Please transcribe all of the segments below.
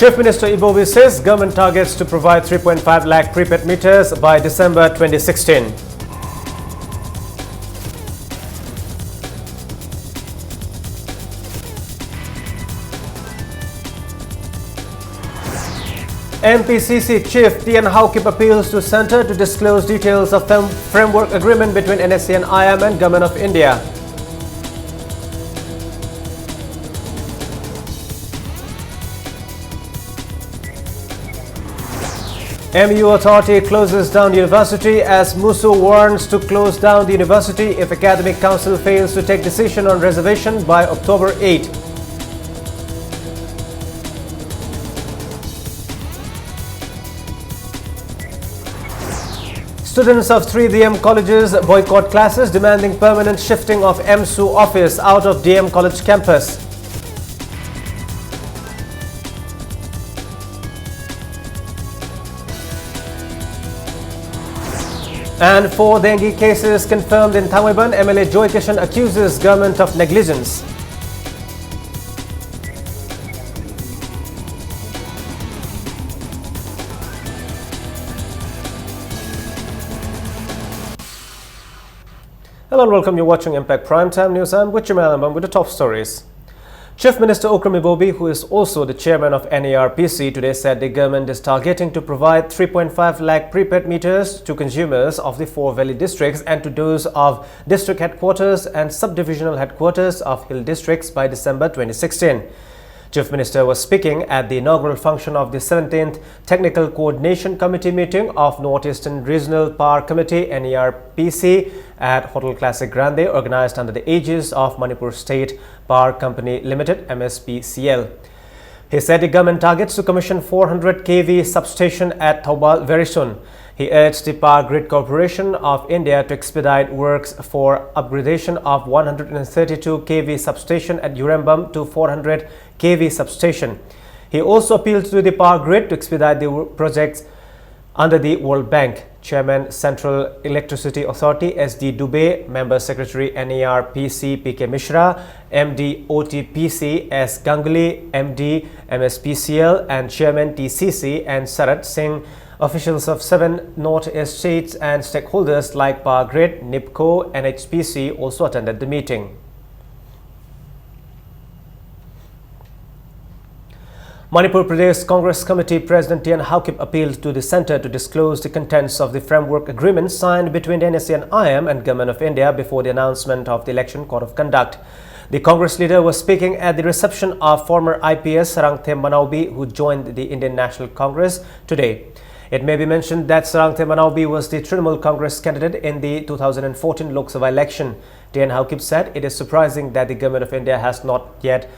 Chief Minister Ibobi says government targets to provide 3.5 lakh prepaid meters by December 2016. MPCC Chief Tian Hau Kip appeals to Centre to disclose details of framework agreement between NSE and IM and Government of India. MU authority closes down university as Musu warns to close down the university if Academic Council fails to take decision on reservation by October 8. Students of 3 DM colleges boycott classes demanding permanent shifting of MSU office out of DM college campus. And 4 dengue cases confirmed in Thangweban, MLA Joy Kishan accuses government of negligence. Hello and welcome. You're watching Impact Primetime News. I'm Gucci Malambam with the top stories. Chief Minister Okram Ibobi, who is also the chairman of NARPC, today said the government is targeting to provide 3.5 lakh prepaid meters to consumers of the 4 valley districts and to those of district headquarters and subdivisional headquarters of hill districts by December 2016. Chief Minister was speaking at the inaugural function of the 17th Technical Coordination Committee meeting of Northeastern Regional Power Committee NARPC at Hotel Classic Grande, organized under the aegis of Manipur State Power Company Limited (MSPCL). He said the government targets to commission 400 kV substation at Thoubal very soon. He urged the Power Grid Corporation of India to expedite works for upgradation of 132 kV substation at Urembam to 400 kV substation. He also appealed to the Power Grid to expedite the projects under the World Bank. Chairman Central Electricity Authority SD Dubey, Member Secretary NARPC PK Mishra, MD OTPC S Ganguly, MD MSPCL and Chairman TCC and Sarat Singh, officials of 7 North-East states and stakeholders like Power Grid, NIPCO, NHPC also attended the meeting. Manipur Pradesh Congress Committee President Tian Hau Kip appealed to the centre to disclose the contents of the framework agreement signed between the NSE and IM and Government of India before the announcement of the Election Code of Conduct. The Congress leader was speaking at the reception of former IPS Sarangthe Manaubi, who joined the Indian National Congress today. It may be mentioned that Sarangthe Manaubi was the Trinamool Congress candidate in the 2014 Lok Sabha election. Tian Hau Kip said it is surprising that the Government of India has not yet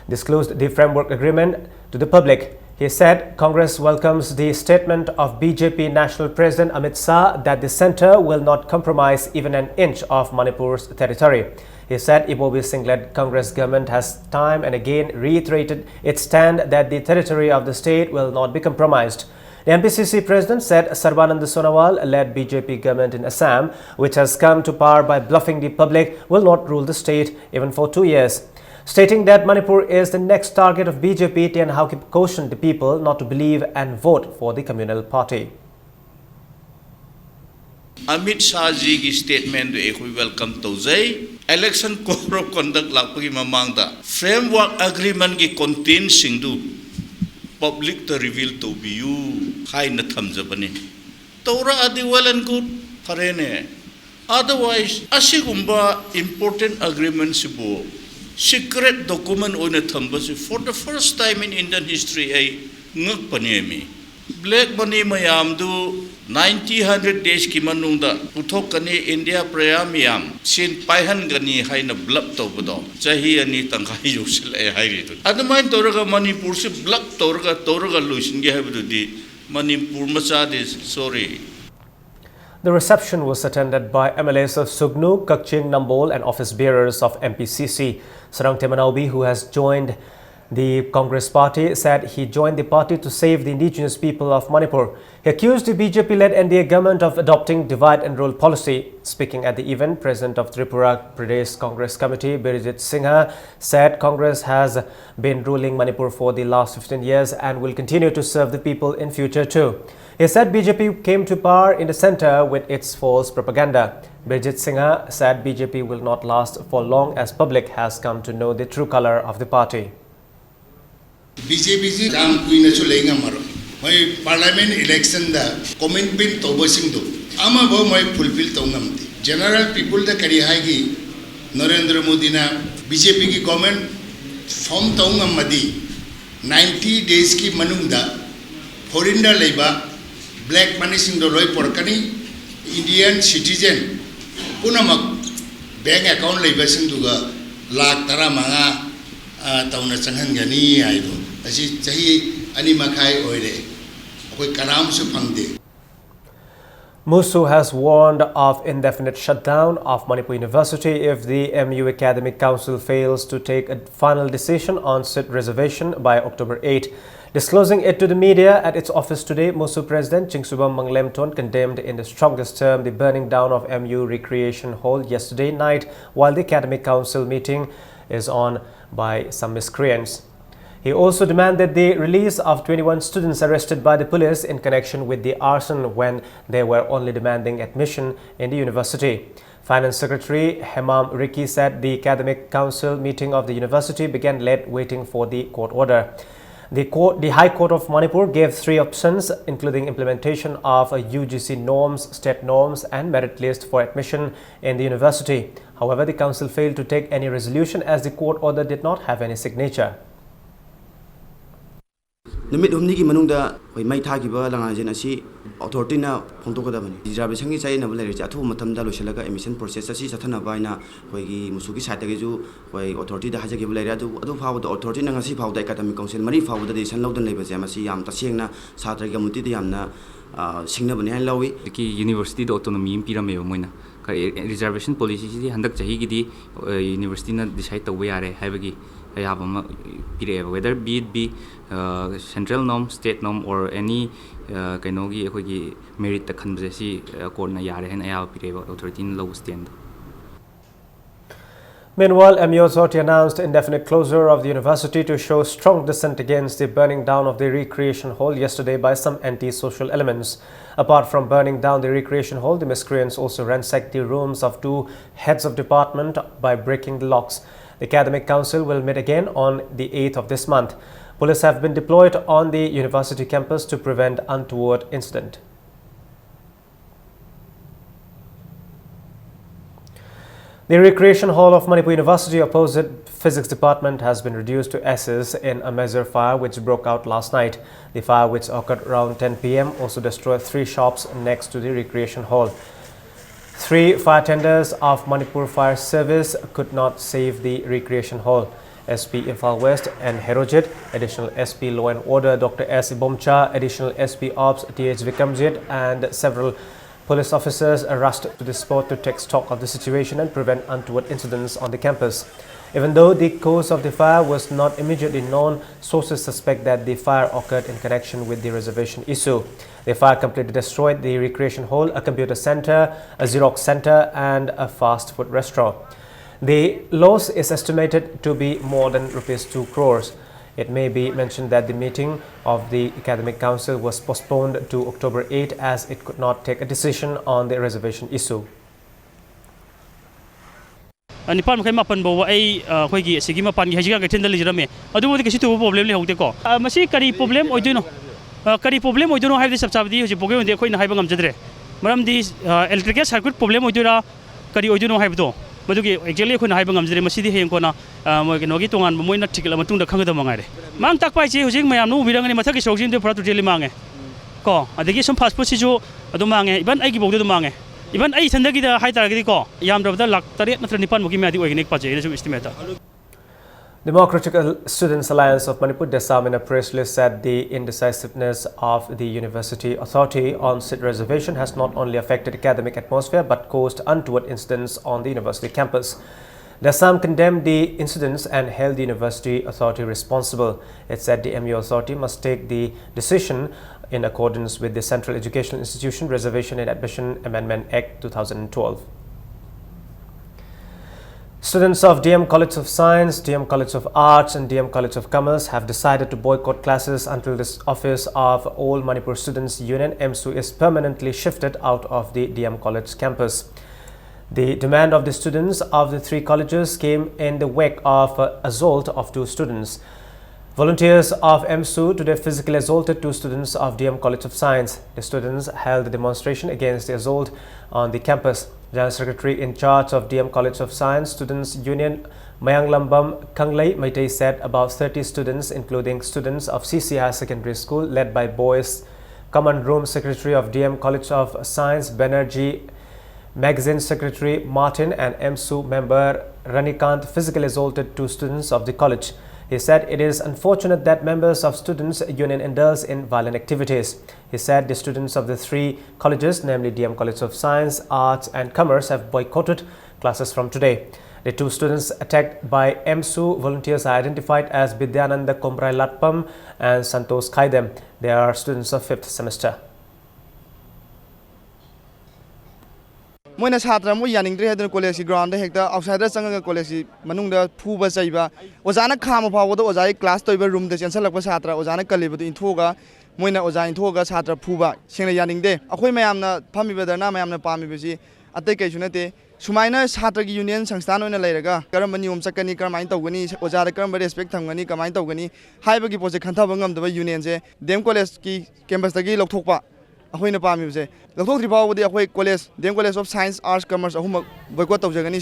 disclosed the framework agreement to the public. He said Congress welcomes the statement of BJP National President Amit Shah that the centre will not compromise even an inch of Manipur's territory. He said Ibobi Singh-led Congress government has time and again reiterated its stand that the territory of the state will not be compromised. The MPCC president said Sarbanand Sonowal led BJP government in Assam, which has come to power by bluffing the public, will not rule the state even for 2 years. Stating that Manipur is the next target of BJP, Tian Hau Kip cautioned the people not to believe and vote for the communal party. Amit Shah ji ki statement we welcome today. Election code of conduct lakpagi mamangda framework agreement ki content singdu public to reveal to be you high na thamjabani. Tora adi well and good parene. Otherwise, asigumba important agreement sibo secret document on a thambasi for the first time in Indian history ay ngak panemi. Black money mayam do 90-100 days ki manungda uthok kani India prayam yam sin paihan gani hay na blab to bodo chahi ani tangkai yusil ay hay rito adamain toraga Manipur se blab toraga luisin ge habudu di Manipur macha this sorry. The reception was attended by MLAs of Sugnu, Kakching, Nambol and office bearers of MPCC. Sarangthe Manaubi, who has joined The Congress party said he joined the party to save the indigenous people of Manipur. He accused the BJP-led NDA government of adopting divide and rule policy. Speaking at the event, President of Tripura Pradesh Congress Committee, Birijit Singha, said Congress has been ruling Manipur for the last 15 years and will continue to serve the people in future too. He said BJP came to power in the centre with its false propaganda. Birijit Singha said BJP will not last for long as public has come to know the true colour of the party. BJP ji ram kuina chu lenga maro mai parliament election da commitment to bosing do ama bo mai fulfill to ngamti general people da kari hai gi Narendra Modi na BJP ki government form to ngamadi 90 days ki manung da foreign da leiba black money sing do loi porkani Indian citizen punamak bank account leiba sing duga lakh tara manga tauna changhan gani ai do asi chahi ani makai oire koi karam su phangde. Musu has warned of indefinite shutdown of Manipur University if the MU Academic Council fails to take a final decision on seat reservation by October 8. Disclosing it to the media at its office today, Musu President Chingsubam Manglemton condemned in the strongest term the burning down of MU Recreation Hall yesterday night while the Academic Council meeting is on by some miscreants. He also demanded the release of 21 students arrested by the police in connection with the arson when they were only demanding admission in the university. Finance Secretary Hemam Riki said the Academic Council meeting of the university began late waiting for the court order. The High Court of Manipur gave 3 options, including implementation of UGC norms, state norms and merit list for admission in the university. However, the council failed to take any resolution as the court order did not have any signature. Numit humni ki manungda hoi mai tha ki ba langajen asi authority na phongtok da bani reservation ki chai na bale ri athu matam da loselaga admission process asi sathana baina hoi gi musu ki side ge ju hoi authority da haja ki bale ri adu phaw da authority na ngasi phaw da academic council mari phaw da decision lawdan leba je masi yam taseng na satra ga muti da yamna singna bani han lawi ki university da autonomy impirame moina reservation policy si handak chahi gi di university na decide tawwe yare haibagi ayabama pire whether be it be central norm, state norm or any kainogi ekhoi merit ta khanbje si court na yare hen ayab pire authority in low stand. Meanwhile, MU Authority announced indefinite closure of the university to show strong dissent against the burning down of the recreation hall yesterday by some anti-social elements. Apart from burning down the recreation hall, the miscreants also ransacked the rooms of 2 heads of department by breaking the locks. The Academic Council will meet again on the 8th of this month. Police have been deployed on the university campus to prevent untoward incident. The Recreation Hall of Manipur University opposite Physics Department has been reduced to ashes in a major fire which broke out last night. The fire, which occurred around 10 p.m, also destroyed 3 shops next to the Recreation Hall. 3 fire tenders of Manipur Fire Service could not save the Recreation Hall. SP Imphal West and Herojit, Additional SP Law and Order Dr. S. Bomcha, Additional SP Ops TH Vikramjit and several police officers are rushed to the spot to take stock of the situation and prevent untoward incidents on the campus. Even though the cause of the fire was not immediately known, sources suspect that the fire occurred in connection with the reservation issue. The fire completely destroyed the recreation hall, a computer center, a Xerox center and a fast food restaurant. The loss is estimated to be more than Rs 2 crores. It may be mentioned that the meeting of the Academic Council was postponed to October 8 as it could not take a decision on the reservation issue. Nipan makai mapan bawa koi gi sigi mapan gi hajiga gaten dali jirame adu modi kasi tu problem le hote ko masi kari problem oiduno kari problem oiduno haibdi sabsabdi hoji program de koi na haiba ngamjadre maram di electrical circuit problem oidura kari oiduno haibdo madugi exactly koi na haiba ngamjadre masi di heng ko na moi ke nogi tongan moi na thikla matung da khangda mangare mang tak pai che hoji mayam no birangani mathaki sokjin de pura totally mangi ko adigi some fast food si jo adu mangi iban ai gi bogdu mangi Even I sendagi the high target ko yam the lak taret na nipan mo gimadi organic paje ina estimate. Democratic Students Alliance of Manipur Desam in a press release said the indecisiveness of the University Authority on seat reservation has not only affected academic atmosphere but caused untoward incidents on the university campus. The Assam condemned the incidents and held the university authority responsible. It said the MU authority must take the decision in accordance with the Central Educational Institution Reservation and Admission Amendment Act 2012. Students of DM College of Science, DM College of Arts and DM College of Commerce have decided to boycott classes until the office of All Manipur Students Union (MSU) is permanently shifted out of the DM College campus. The demand of the students of the three colleges came in the wake of assault of two students. Volunteers of MSU today physically assaulted two students of DM College of Science. The students held a demonstration against the assault on the campus. General Secretary in charge of DM College of Science Students Union Mayanglambam Kanglei Maitei said about 30 students, including students of CC High Secondary School led by Boys Common Room Secretary of DM College of Science Banerjee, Magazine Secretary Martin and MSU member Ranikant physically assaulted two students of the college. He said it is unfortunate that members of Students' Union indulge in violent activities. He said the students of the three colleges, namely DM College of Science, Arts and Commerce, have boycotted classes from today. The two students attacked by MSU volunteers are identified as Bidyananda Komrai Latpam and Santosh Khaidem. They are students of 5th semester. Moina छात्र मो यानिंग्रे हेदन college की ground हेक्ता outsider चंगा college की मनुंग फूब चाइबा ओजाना खाम फावद ओजाई class तोइबा room दे चेंसलक छात्र ओजाना कलिबद इंथोगा Moina ओजा इंथोगा छात्र फूबा सेंना यानिंगदे अखोय मयामना फामिबदरना मयामना पामिबसी अतै कैसु नते सुमाइना छात्र की यूनियन संस्थान ओइना लैरगा करम नियम चकनी करमाइन तौगनी ओजादा करम रेस्पेक्ट थंगनी कमाइन तौगनी हाइबगी पोजे खंथाब ngमदबा यूनियन से डेम कॉलेज की कैंपस तगी लौथोकपा अखोइना पामिबसे लौथोकथि फावबदि अखोय कॉलेज डेम college of science arts commerce अहुम बोयकॉट तौजगनी.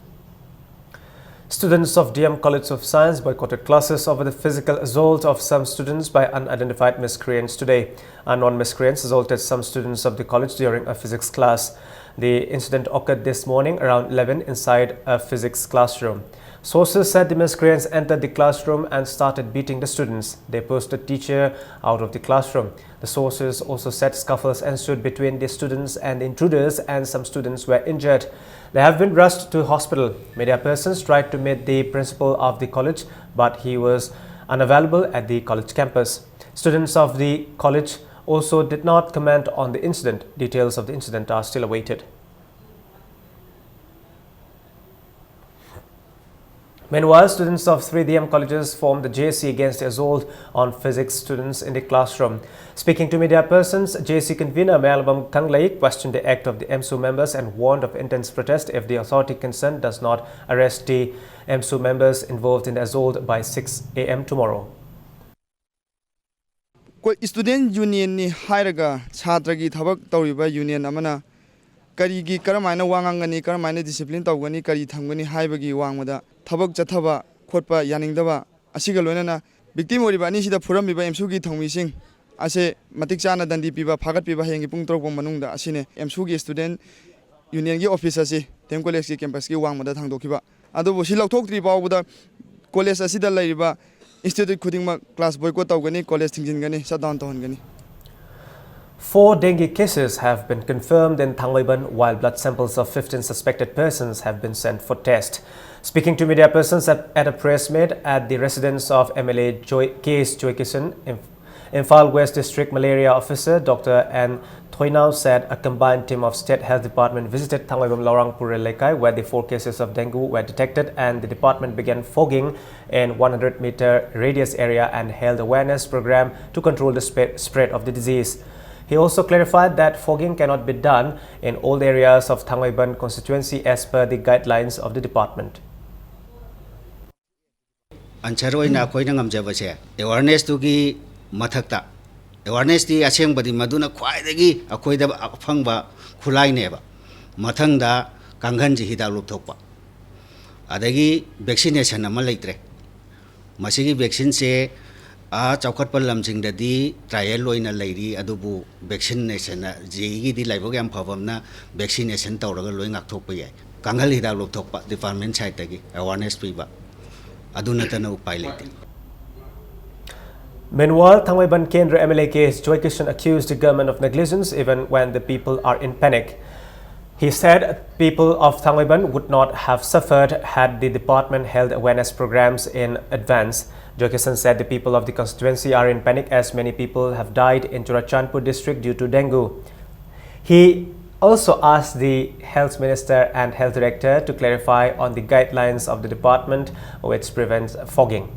Students of DM College of Science boycotted classes over the physical assault of some students by unidentified miscreants today. Unknown miscreants assaulted some students of the college during a physics class. The incident occurred this morning around 11 inside a physics classroom. Sources said the miscreants entered the classroom and started beating the students. They pushed the teacher out of the classroom. The sources also said scuffles ensued between the students and the intruders, and some students were injured. They have been rushed to hospital. Media persons tried to meet the principal of the college, but he was unavailable at the college campus. Students of the college also did not comment on the incident. Details of the incident are still awaited. Meanwhile, students of 3 DM colleges formed the JC against the assault on physics students in the classroom. Speaking to media persons, JC convener Mayanglambam Kanglei questioned the act of the MSU members and warned of intense protest if the authority concerned does not arrest the MSU members involved in the assault by 6 a.m. tomorrow. Student union ni hairaga chhatra gi thabak tawriba union amana karigi karamaina wangangani karamaina discipline tawgani kari thamgani haibagi wangmada thabak chathaba khotpa yaningdaba asiga loinana victim oriba ani sida furambiba MSU gi thongmising ase matik chana dandi piba phagat piba hengi pung torok manungda asine MSU gi student union gi office ase tem college gi campus gi wangmada thangdokiba adubu si lauthokri bawbuda college asida lairiba institute khudingma class boycott tawgani college thingjingani shutdown tawhangani. 4 dengue cases have been confirmed in Thanglaiban, while blood samples of 15 suspected persons have been sent for test. Speaking to media persons at a press meet at the residence of MLA K.S. Joykisan, Imphal West District Malaria Officer Dr. N. Thoinau said a combined team of State Health Department visited Thanglaiban Laurangpur Lekai, where the 4 cases of dengue were detected, and the department began fogging in 100-meter radius area and held awareness program to control the spread of the disease. He also clarified that fogging cannot be done in all areas of Thanglaiban constituency as per the guidelines of the department. Ancharoina koina ngamjabase awareness to gi mathakta awareness ti aseng badi maduna khwaidagi akoida phangba khulai neba mathangda kanghanji hida lupthokpa adagi vaccination ama leitre masigi vaccine se a chawkhatpa lamjingdadi trial loina leiri adubu vaccination ji di laibo gam phabamna vaccination tawraga loi ngakthokpa yai kanghal hida lupthokpa department side tagi awareness piba adunatana upai lete. Meanwhile, Thanglaiban Kendra MLA K.S. Joykisan accused the government of negligence even when the people are in panic. He said people of Thanglaiban would not have suffered had the department held awareness programs in advance. Jokesan said the people of the constituency are in panic as many people have died in Churachandpur district due to dengue. He also asked the Health Minister and Health Director to clarify on the guidelines of the department which prevents fogging.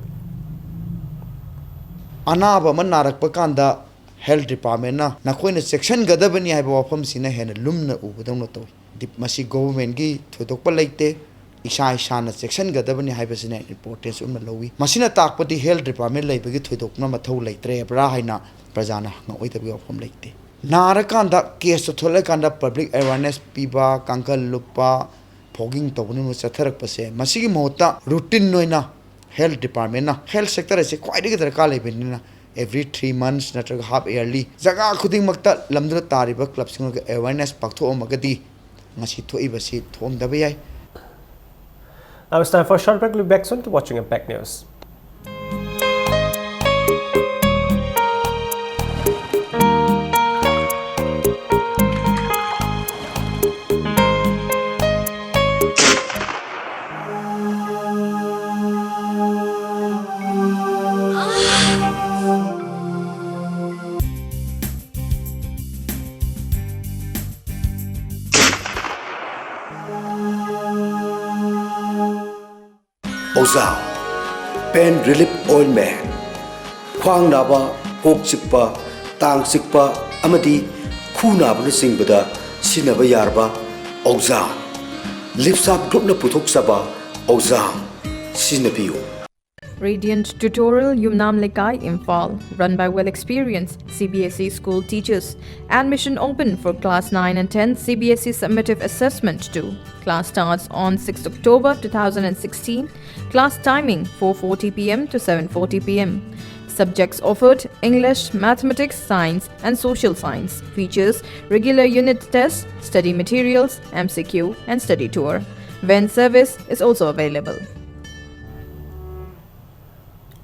Anaba manarak pakanda Health Department na nakoina section gadabani haiba wafam sina hena lumna ubudang no to dip masi government gi thodokpa laite isa na section gadabani haiba sina importance umna lowi masina takpati Health Department laibagi thodokna mathau laitre bra haina prajana ngoi tabi wafam laite narakanda case tholakanda public awareness piba kankal lupa fogging tobuni mo chatharak pase masigi mohta routine noina Health Department na health sector ase kwaidagi darkar lebenina every 3 months natraga half yearly jaga khuding makta lamdra tariba club singa awareness paktho amagadi ngasi thoibasi thom dabe yai. Now it's time for a short break. We'll be back soon to watching Impact News. Ozal Pain Relief Ointment Khwang naba, kok chikpa, tang chikpa amadi khu naba na singbada sinaba yarba Ozal Lipsap group na puthok saba Ozal sinabiyo. Radiant Tutorial Yumnam Lekai Imphal, run by well-experienced CBSE school teachers. Admission open for Class 9 and 10 CBSE Summative Assessment 2. Class starts on 6 October 2016. Class timing 4:40 p.m. to 7:40 p.m. Subjects offered: English, Mathematics, Science and Social Science. Features: regular unit tests, study materials, MCQ and study tour. Van service is also available.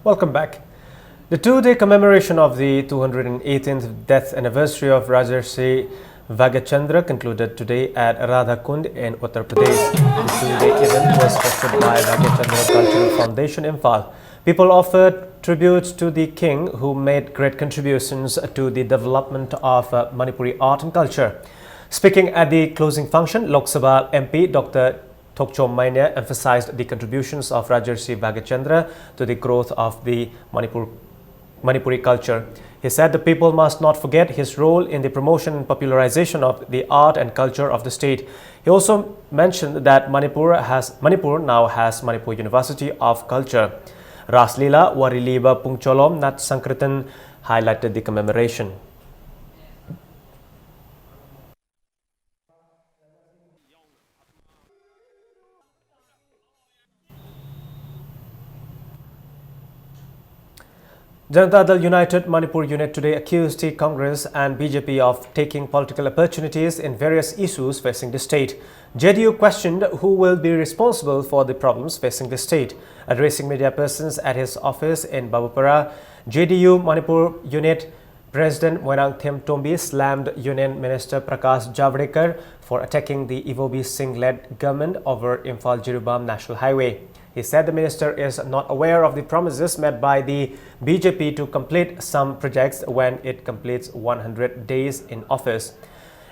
Welcome back. The two-day commemoration of the 218th death anniversary of Rajarshi Vagachandra concluded today at Radha Kund in Uttar Pradesh. The two-day event was hosted by Vagachandra Cultural Foundation Imphal. People offered tributes to the king who made great contributions to the development of Manipuri art and culture. Speaking at the closing function, Lok Sabha MP Dr. Thokchom Mainya emphasized the contributions of Rajarshi Vagachandra to the growth of the Manipuri culture. He said the people must not forget his role in the promotion and popularization of the art and culture of the state. He also mentioned that Manipur now has Manipur University of Culture. Raslila Wariliba Pungcholom Nat Sankritan highlighted the commemoration. Janata Dal United Manipur unit today accused the Congress and BJP of taking political opportunities in various issues facing the state. JDU questioned who will be responsible for the problems facing the state. Addressing media persons at his office in Babupara, JDU Manipur unit President Moirang Them Tombi slammed Union Minister Prakash Javadekar for attacking the Ivobi Singh-led government over Imphal-Jirubam National Highway. He said the minister is not aware of the promises made by the BJP to complete some projects when it completes 100 days in office.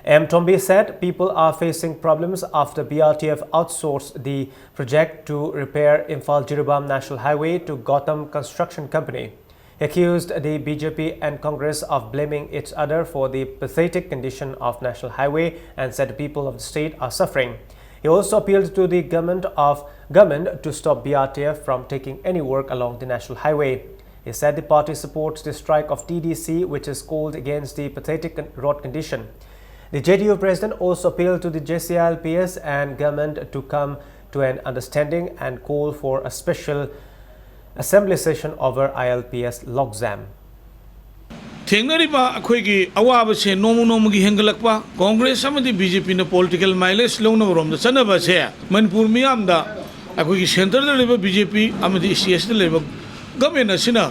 M. Tombi said people are facing problems after BRTF outsourced the project to repair Imphal-Jirubam National Highway to Gotham Construction Company. He accused the BJP and Congress of blaming each other for the pathetic condition of National Highway and said the people of the state are suffering. He also appealed to the government to stop BRTF from taking any work along the National Highway. He said the party supports the strike of TDC, which is called against the pathetic road condition. The JDU president also appealed to the JCILPS and government to come to an understanding and call for a special assembly session over ILPS logjam. थेंगरिबा अखोइगी अवाबसे नोमुगी हेंगलकपा कांग्रेस अमदी BJP ने political mileage लौनबरोम चनबसे मनपुर मियामदा अखोइगी सेंटर द लेबा बीजेपी अमदी सीएस द लेबा गवर्नमेंट असिना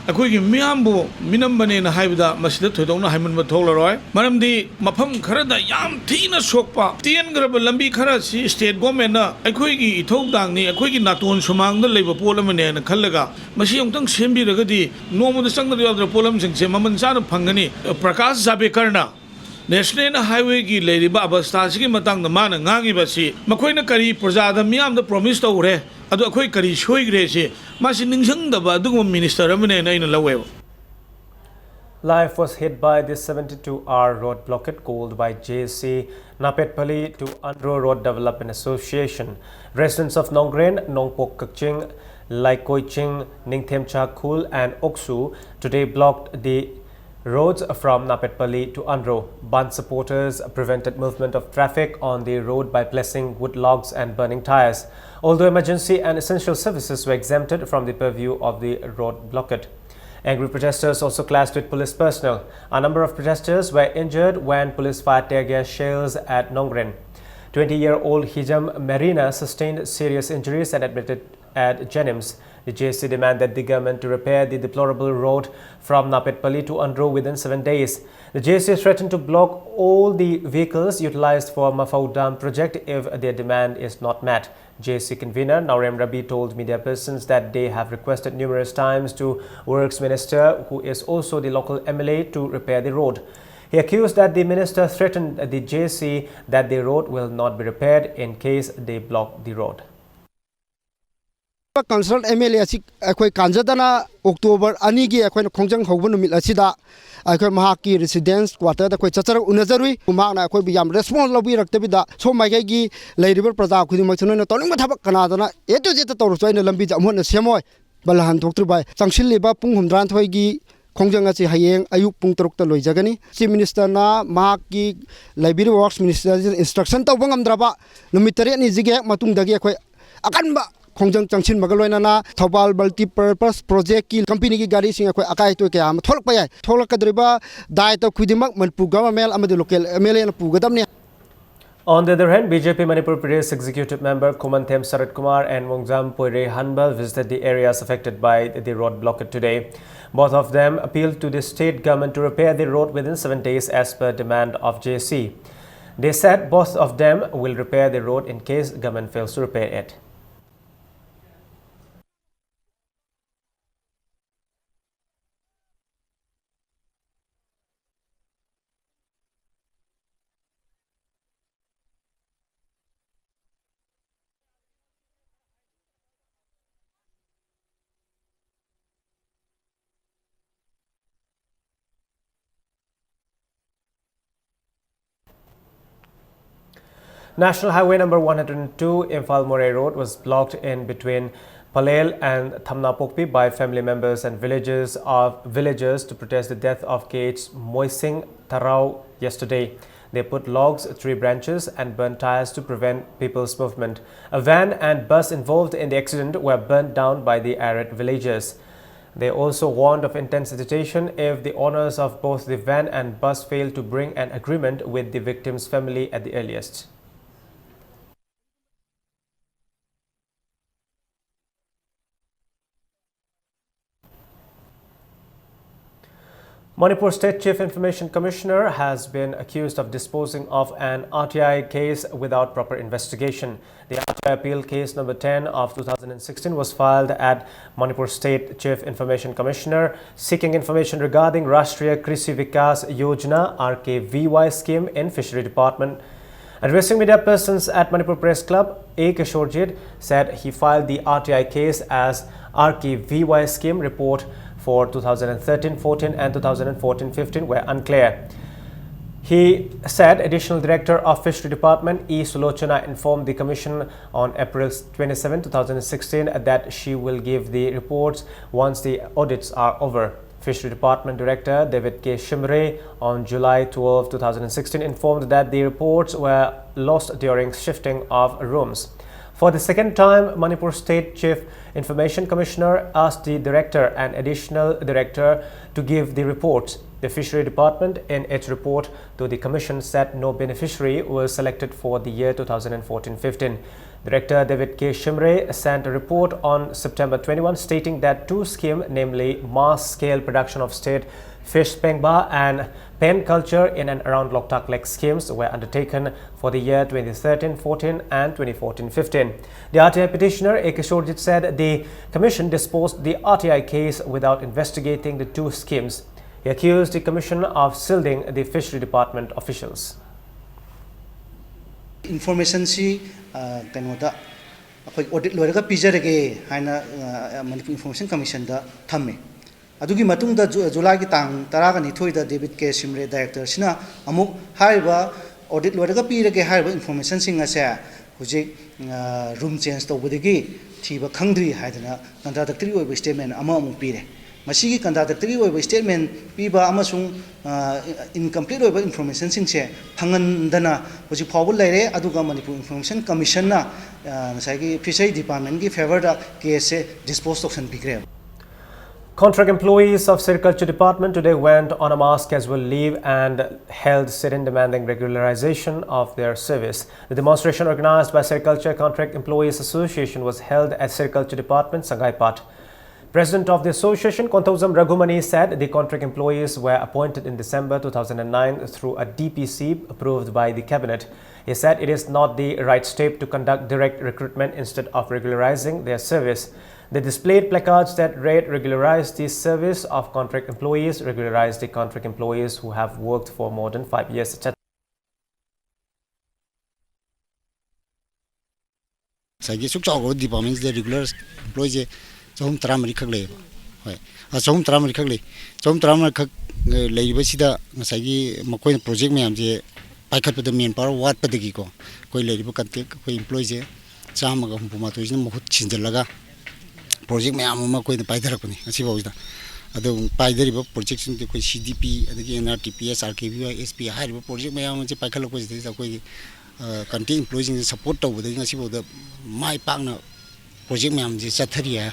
ꯑꯩꯈꯣꯏꯒꯤ ꯃꯤꯌꯥꯝꯕꯨ ꯃꯤꯅꯝꯕꯅꯦꯅ ꯍꯥꯏꯕꯗ ꯃꯁꯤꯗ ꯊꯣꯏꯗꯣꯛꯅ ꯍꯥꯏꯃꯟꯕ ꯊꯣꯛꯂꯔꯣꯏ ꯃꯔꯝꯗꯤ ꯃꯐꯝ ꯈꯔꯗ ꯌꯥꯝ ꯊꯤꯅ ꯁꯣꯛꯄ ꯇꯦꯟꯈ꯭ꯔꯕ ꯂꯝꯕꯤ ꯈꯔꯁꯤ ꯁ꯭ꯇꯦꯠ ꯒꯣꯔꯃꯦꯟꯅ ꯑꯩꯈꯣꯏꯒꯤ ꯏꯊꯧꯗꯥꯡꯅꯤ ꯑꯩꯈꯣꯏꯒꯤ ꯅꯥꯇꯣꯟ ꯁꯨꯃꯥꯡꯗ ꯂꯩꯕ ꯄꯣꯠ ꯑꯃꯅꯦꯅ ꯈꯜꯂꯒ ꯃꯁꯤ ꯑꯃꯨꯛꯇꯪ ꯁꯦꯝꯕꯤꯔꯒꯗꯤ ꯅꯣꯡꯃꯗ ꯆꯪꯗꯕ ꯌꯥꯗ꯭ꯔꯕ ꯄꯣꯠꯂꯝꯁꯤꯡꯁꯦ ꯃꯃꯜ ꯆꯥꯅ ꯐꯪꯒꯅꯤ ꯄ꯭ꯔꯀꯥꯁ ꯖꯥꯕꯦꯀꯔꯅ ꯅꯦꯁꯅꯦꯜ ꯍꯥꯏꯋꯦꯒꯤ ꯂꯩꯔꯤꯕ ꯑꯕꯁꯊꯥꯁꯤꯒꯤ ꯃꯇꯥꯡꯗ ꯃꯥꯅ ꯉꯥꯡꯉꯤꯕꯁꯤ ꯃꯈꯣꯏꯅ ꯀꯔꯤ ꯄ꯭ꯔꯖꯥꯗ ꯃꯤꯌꯥꯝꯗ ꯄ꯭ꯔꯣꯃꯤꯁ ꯇꯧꯈ꯭ꯔꯦ ꯑꯗꯣ ꯑꯩꯈꯣꯏ ꯀꯔꯤ ꯁꯣꯏꯈ꯭ꯔꯦꯁꯤ ꯃꯥꯁꯤ ꯅꯤꯡꯁꯤꯡꯗꯕ ꯑꯗꯨꯒꯨꯝꯕ ꯃꯤꯅꯤꯁꯇꯔ ꯑꯃꯅꯦꯅ ꯑꯩꯅ ꯂꯧꯋꯦꯕ Life was hit by the 72-hour road blockade called by JC Napetpally to Andro Road Development Association. Residents of Nongren, Nongpok Kakching, Laikoiching, Ningthemcha Khul and Oksu today blocked the roads from Napetpally to Andro. Band supporters prevented movement of traffic on the road by placing wood logs and burning tires, although emergency and essential services were exempted from the purview of the road blockade. Angry protesters also clashed with police personnel. A number of protesters were injured when police fired tear gas shells at Nongren. 20-year-old Hijam Marina sustained serious injuries and admitted at Jenims. The JC demanded the government to repair the deplorable road from Napetpally to Andro within 7 days. The JC threatened to block all the vehicles utilized for Mafau Dam project if their demand is not met. JC convener Naurem Rabi told media persons that they have requested numerous times to Works Minister, who is also the local MLA, to repair the road. He accused that the minister threatened the JC that the road will not be repaired in case they block the road. Council MLA asi akhoi kanjadana October ani gi akhoi khongjang hobu numit asida akhoi mahaki residence quarter da khoi chachar unazarui kumak na akhoi yam response lobi raktabida so mai gi leiriber praja khudi maksano na toning mathabak kanadana eto jeta toru soina lambi jamhon na semoi balhan thoktur bai changsil liba pung humdran thoi gi khongjang asi hayeng ayuk pung torok ta loijagani chief minister na mahaki library works minister instruction tawbangam draba numitare ni jige matung dagi akhoi akanba Kongjang Changshin Magaloina, Tobal multi-purpose project ki company ki gari sing akhoi akai to kya tholak pa yai tholak kadriba dai to khudimak manpu government amadi local MLA na pugadam ne. On the other hand, BJP Manipur Pradesh Executive Member Kumanthem Sarat Kumar and Wongzam Poire Hanbal visited the areas affected by the road blockade today. Both of them appealed to the state government to repair the road within 7 days as per demand of JC. They said both of them will repair the road in case government fails to repair it. National Highway number 102 Imphal Moray Road was blocked in between Palel and Thamnapokpi by family members and villagers to protest the death of KH Moising Tarau yesterday. They put logs, tree branches and burnt tires to prevent people's movement. A van and bus involved in the accident were burnt down by the irate villagers. They also warned of intense agitation if the owners of both the van and bus fail to bring an agreement with the victim's family at the earliest. Manipur State Chief Information Commissioner has been accused of disposing of an RTI case without proper investigation. The RTI appeal case number 10 of 2016 was filed at Manipur State Chief Information Commissioner seeking information regarding Rashtriya Krishi Vikas Yojana RKVY scheme in Fishery Department. Addressing media persons at Manipur Press Club, A. Kishorjit said he filed the RTI case as RKVY scheme report for 2013-14 and 2014-15 were unclear. He said Additional Director of Fishery Department E. Sulochana informed the Commission on April 27, 2016 that she will give the reports once the audits are over. Fishery Department Director David K. Shimre on July 12, 2016 informed that the reports were lost during shifting of rooms. For the second time, Manipur State Chief Information Commissioner asked the Director and Additional Director to give the reports. The Fishery Department in its report to the Commission said no beneficiary was selected for the year 2014-15. Director David K. Shimre sent a report on September 21 stating that two schemes, namely mass-scale production of state fish pengba and pen culture in and around Loktak Lake schemes were undertaken for the year 2013-14 and 2014-15. The RTI petitioner A. Kishorjit said the Commission disposed the RTI case without investigating the two schemes. He accused the Commission of shielding the Fishery Department officials. Information si kanoda akhoi audit loiraga pijarage haina Manipur Information Commission da thamme adugi matungda July gi tang 12 da David K. Shimre director sina amuk haiba audit loiraga pirage haiba information sing ase hujik room change tobudagi thiba khangdri haidana contradictory oiba statement ama amuk pire masigi contradictory oiba statement piba amasung incomplete oiba information singse phangandana hujik phawbul leire aduga Manipur Information Commission na nasagi Fishery Department gi favor da case dispose of bigre. Contract employees of Sericulture Department today went on a mass casual leave and held sit-in demanding regularization of their service. The demonstration organized by Sericulture Contract Employees Association was held at Sericulture Department, Sangaipat. President of the association, Kontauzam Raghumani, said the contract employees were appointed in December 2009 through a DPC approved by the cabinet. He said it is not the right step to conduct direct recruitment instead of regularizing their service. They displayed placards that read "Regularize the service of contract employees, regularize the contract employees who have worked for more than 5 years," etc. Sagi suk chaw departments the regular employees chom tramari khak le hoi a chom tramari khak le chom tramari khak leiba sida sagi makoi project me am je paikhat pa the main power wat pa degi ko koi leiba kan koi employees chama ga huma to jin mohut chinjal laga project me am ma koi paidar ko ni asi bawida adu paidari ba project sin koi CDP adagi NRTPS RKB SP hai ba project me am je paikhat ko je koi country employees support to the ngasi boda mai pakna project me am je chathari.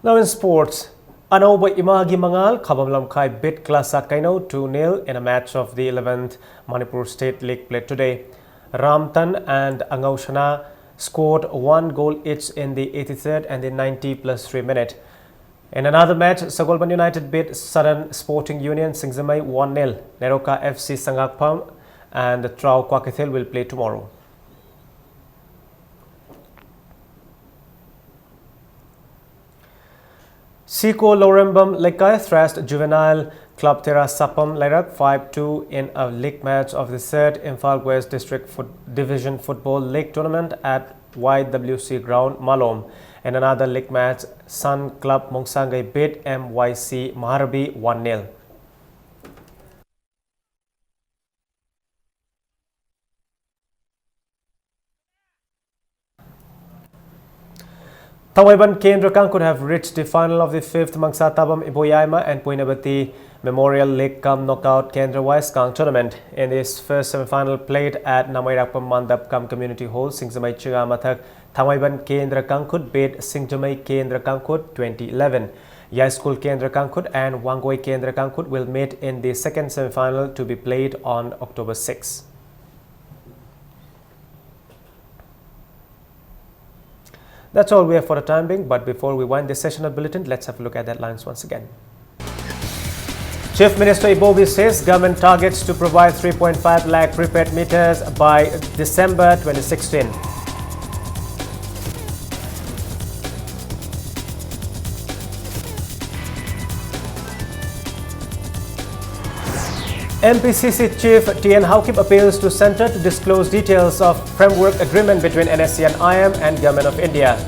Now in sports, Anoba Imagi Mangal Khabamlamkai beat Klasa Kaino 2-0 in a match of the 11th Manipur State League played today. Ramtan and Angaushana scored 1 goal each in the 83rd and the 90+3 minute. In another match, Sagolban United beat Southern Sporting Union Singzamai 1-0. Neroka FC Sangakpam and Trau Kwakithil will play tomorrow. Siko Lorembam Lekai thrashed juvenile club Tera Sapam Lerak 5-2 in a league match of the 3rd Imphal West District Division Football League Tournament at YWC Ground, Malom. In another league match, Sun Club Mongsangai beat MYC Maharabi 1-0. Tawaiban Kendra Kang could have reached the final of the 5th Mangsa Tabam Iboyaima and Puinabati Memorial League Kam Knockout Kendra Wise Kang tournament. In this first semi-final played at Namairakpam Mandap Kam Community Hall, Singzamai Chiga Mathak, Tawaiban Kendra Kangkut beat Singzamai Kendra Kangkut 2011. Yai School Kendra Kangkut and Wangoi Kendra Kangkut will meet in the second semi-final to be played on October 6. That's all we have for the time being, but before we wind this session of bulletin, let's have a look at the headlines once again. Chief Minister Ibobi says government targets to provide 3.5 lakh prepaid meters by December 2016. MPCC Chief TN Haukip appeals to Centre to disclose details of framework agreement between NSC and IM and Government of India.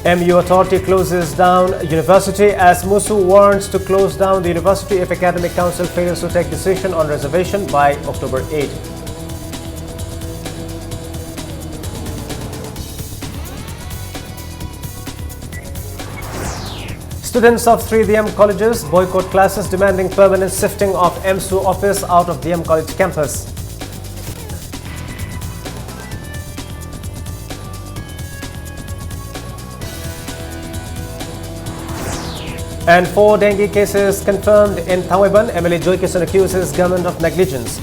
MU Authority closes down University as Musu warns to close down the University if Academic Council fails to take decision on reservation by October 8. Students of 3 DM colleges boycott classes demanding permanent shifting of MSU office out of DM college campus. And 4 dengue cases confirmed in Thangweban. MLA Joy Kishan accuses government of negligence.